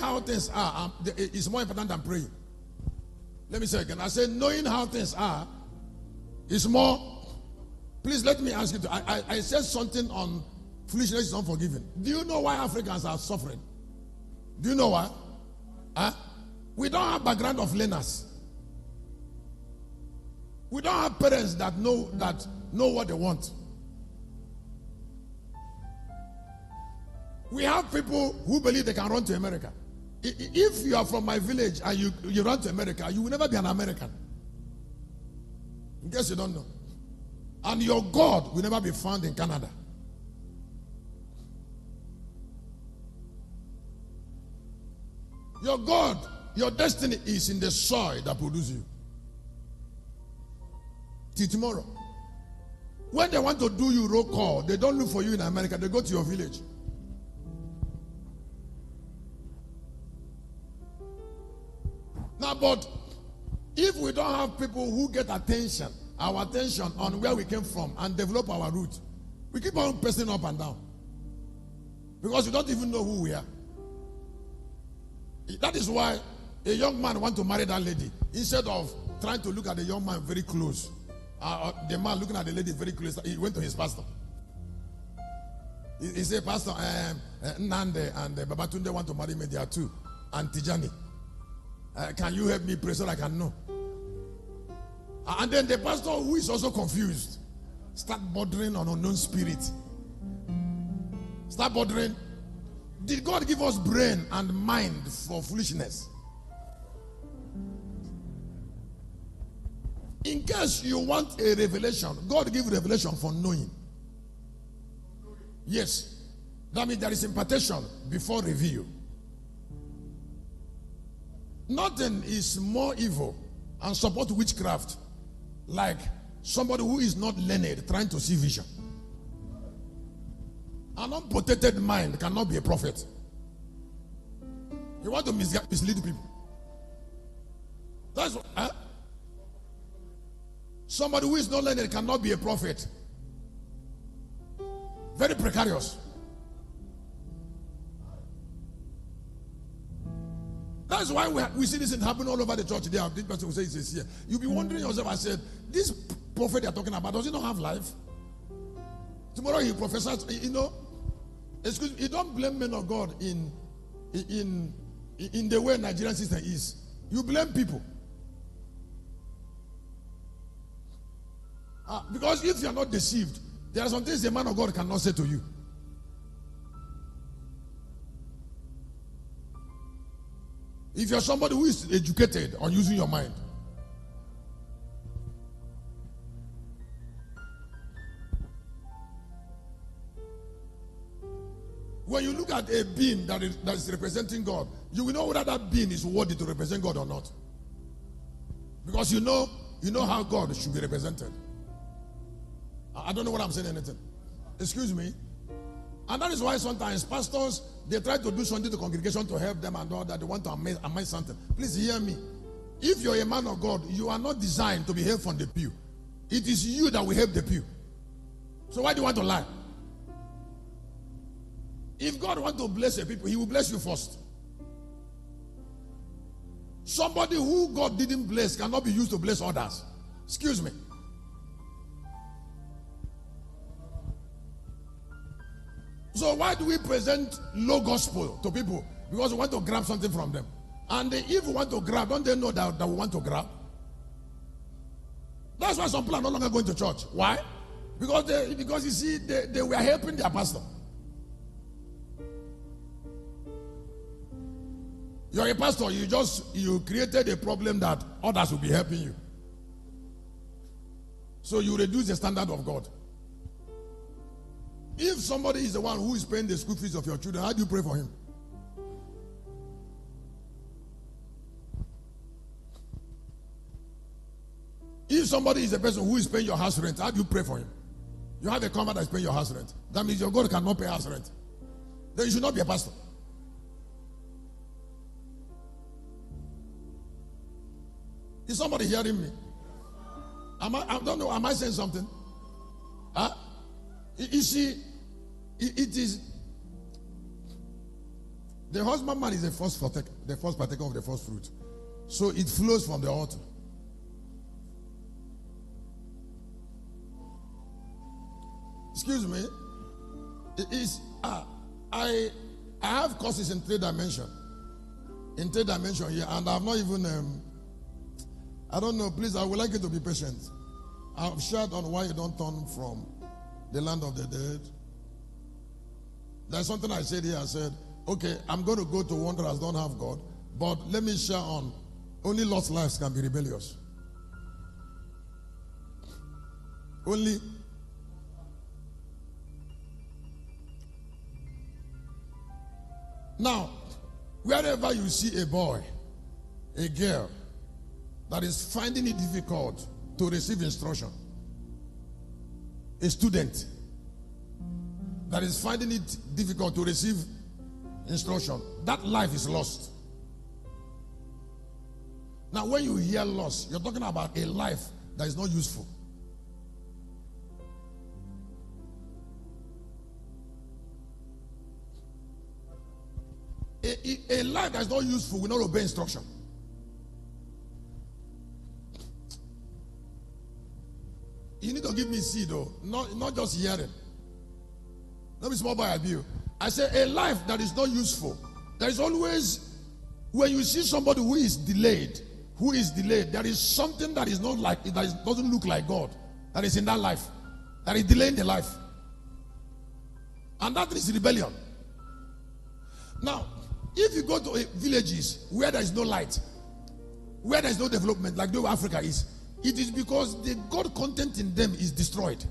how things are is more important than praying. Let me say again. I said knowing how things are is more. Please let me ask you. I said something on foolishness is unforgiven. Do you know why Africans are suffering? Do you know why? We don't have background of learners. We don't have parents that know what they want. We have people who believe they can run to America. If you are from my village and you run to America, you will never be an American. In case you don't know. And your God will never be found in Canada. Your God, your destiny is in the soil that produces you. Till tomorrow. When they want to do you roll call, they don't look for you in America, they go to your village. Now, but if we don't have people who get our attention on where we came from and develop our root, we keep on pressing up and down. Because we don't even know who we are. That is why a young man wants to marry that lady. Instead of trying to look at the young man very close, the man looking at the lady very close, he went to his pastor. He said, Pastor, Nande and Babatunde want to marry me. They are two. And Tijani. Can you help me pray so I can know? And then the pastor, who is also confused, start bordering on unknown spirit. Start bordering. Did God give us brain and mind for foolishness? In case you want a revelation, God gave revelation for knowing. Yes. That means there is impartation before reveal. Nothing is more evil and support witchcraft like somebody who is not learned trying to see vision. An unprotected mind cannot be a prophet. You want to mislead people. That's what, somebody who is not learned cannot be a prophet. Very precarious. That's why we see this thing happen all over the church today. This person will say it's here. You'll be wondering yourself, I said, this prophet they're talking about, does he not have life? Tomorrow he prophesies, excuse me, you don't blame men of God in the way Nigerian system is. You blame people. Because if you are not deceived, there are some things a man of God cannot say to you. If you're somebody who is educated on using your mind, when you look at a being that is representing God, you will know whether that being is worthy to represent God or not. Because you know how God should be represented. I don't know what I'm saying anything. Excuse me. And that is why sometimes pastors, they try to do something to the congregation to help them and all that. They want to amaze something. Please hear me. If you're a man of God, you are not designed to be helped from the pew. It is you that will help the pew. So why do you want to lie? If God wants to bless a people, he will bless you first. Somebody who God didn't bless cannot be used to bless others. Excuse me. So why do we present low gospel to people? Because we want to grab something from them. And if we want to grab, don't they know that we want to grab? That's why some people are no longer going to church. Why? Because you see, they were helping their pastor. You're a pastor, you created a problem that others will be helping you. So you reduce the standard of God. If somebody is the one who is paying the school fees of your children, how do you pray for him? If somebody is the person who is paying your house rent, how do you pray for him? You have a convert that is paying your house rent. That means your God cannot pay house rent. Then you should not be a pastor. Is somebody hearing me? I don't know. Am I saying something? Huh? You see, it is The husbandman is the first partaker of the first fruit. So it flows from the altar. Excuse me. It is I have courses in 3 dimension. In 3 dimension here, and I've not even I don't know, please, I would like you to be patient. I've shared on why you don't turn from the land of the dead. There's something I said here. I said, okay, I'm going to go to one that don't have God, but let me share on only lost lives can be rebellious. Only. Now, wherever you see a boy, a girl that is finding it difficult to receive instruction, a student that is finding it difficult to receive instruction, that life is lost. Now, when you hear loss, you're talking about a life that is not useful. A life that is not useful will not obey instruction. You need to give me seed, though, not just hearing. Let me small by abuse. I say a life that is not useful. There is always, when you see somebody who is delayed, there is something that is not like, that doesn't look like God, that is in that life, that is delaying the life. And that is rebellion. Now, if you go to villages where there is no light, where there is no development, like the way Africa is, it is because the God content in them is destroyed.